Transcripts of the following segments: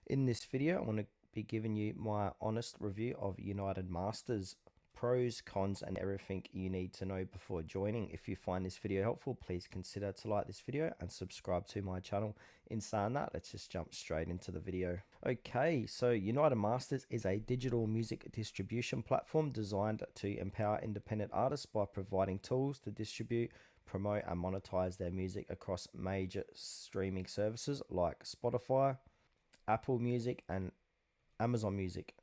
In this video, I want to be giving you my honest review of UnitedMasters, pros, cons, and everything you need to know before joining. If you find this video helpful, please consider to like this video and subscribe to my channel. In saying that, let's just jump straight into the video. Okay, so UnitedMasters is a digital music distribution platform designed to empower independent artists by providing tools to distribute, promote, and monetize their music across major streaming services like Spotify, Apple Music, and Amazon Music.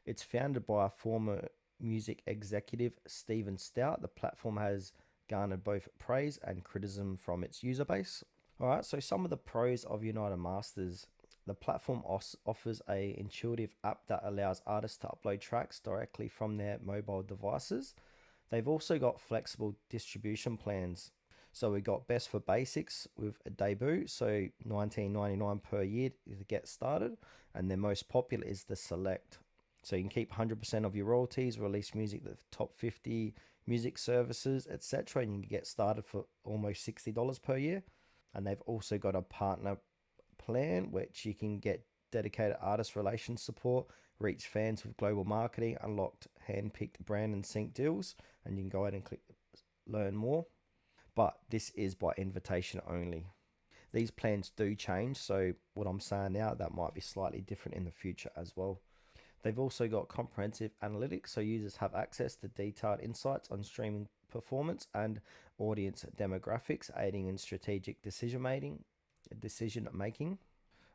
It's founded by former music executive Steven Stout. The platform has garnered both praise and criticism from its user base. Alright, so some of the pros of UnitedMasters. The platform offers a intuitive app that allows artists to upload tracks directly from their mobile devices. They've also got flexible distribution plans. So we got best for basics with a debut, so $19.99 per year to get started, and their most popular is the select. So you can keep 100% of your royalties, release music, the top 50 music services, etc. And you can get started for almost $60 per year. And they've also got a partner plan, which you can get dedicated artist relations support, reach fans with global marketing, unlocked hand-picked brand and sync deals, and you can go ahead and click learn more. But this is by invitation only. These plans do change, so what I'm saying now, that might be slightly different in the future as well. They've also got comprehensive analytics, so users have access to detailed insights on streaming performance and audience demographics, aiding in strategic decision making.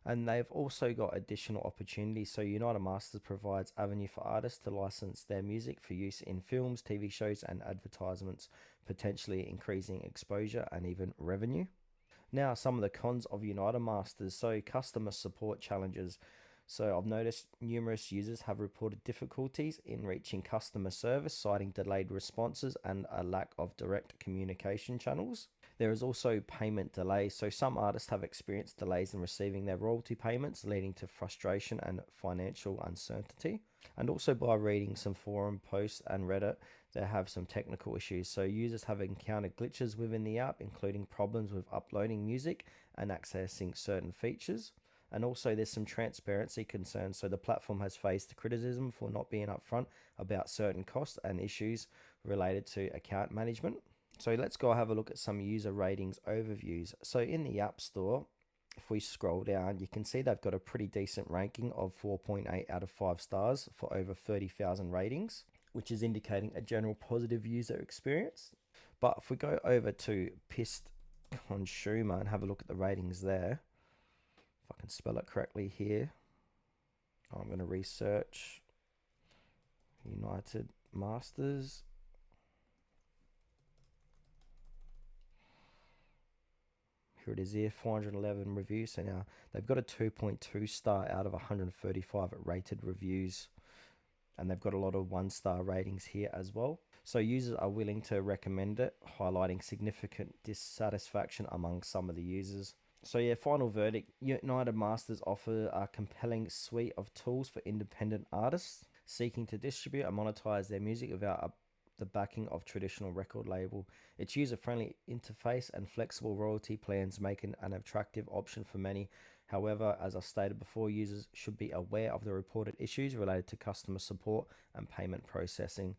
And they've also got additional opportunities. So UnitedMasters provides avenue for artists to license their music for use in films, TV shows, and advertisements, potentially increasing exposure and even revenue. Now, some of the cons of UnitedMasters. So customer support challenges. So I've noticed numerous users have reported difficulties in reaching customer service, citing delayed responses and a lack of direct communication channels. There is also payment delays. So some artists have experienced delays in receiving their royalty payments, leading to frustration and financial uncertainty. And also by reading some forum posts and Reddit, they have some technical issues. So users have encountered glitches within the app, including problems with uploading music and accessing certain features. And also there's some transparency concerns. So the platform has faced criticism for not being upfront about certain costs and issues related to account management. So let's go have a look at some user ratings overviews. So in the App Store, if we scroll down, you can see they've got a pretty decent ranking of 4.8 out of 5 stars for over 30,000 ratings, which is indicating a general positive user experience. But if we go over to Pissed Consumer and have a look at the ratings there, if I can spell it correctly here, I'm going to research UnitedMasters. Here it is here, 411 reviews. So now they've got a 2.2 star out of 135 rated reviews. And they've got a lot of 1-star ratings here as well. So users are willing to recommend it, highlighting significant dissatisfaction among some of the users. So yeah, final verdict, UnitedMasters offer a compelling suite of tools for independent artists seeking to distribute and monetize their music without the backing of traditional record label. Its user-friendly interface and flexible royalty plans make it an attractive option for many. However, as I stated before, users should be aware of the reported issues related to customer support and payment processing.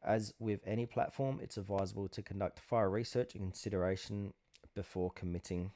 As with any platform, it's advisable to conduct thorough research and consideration before committing.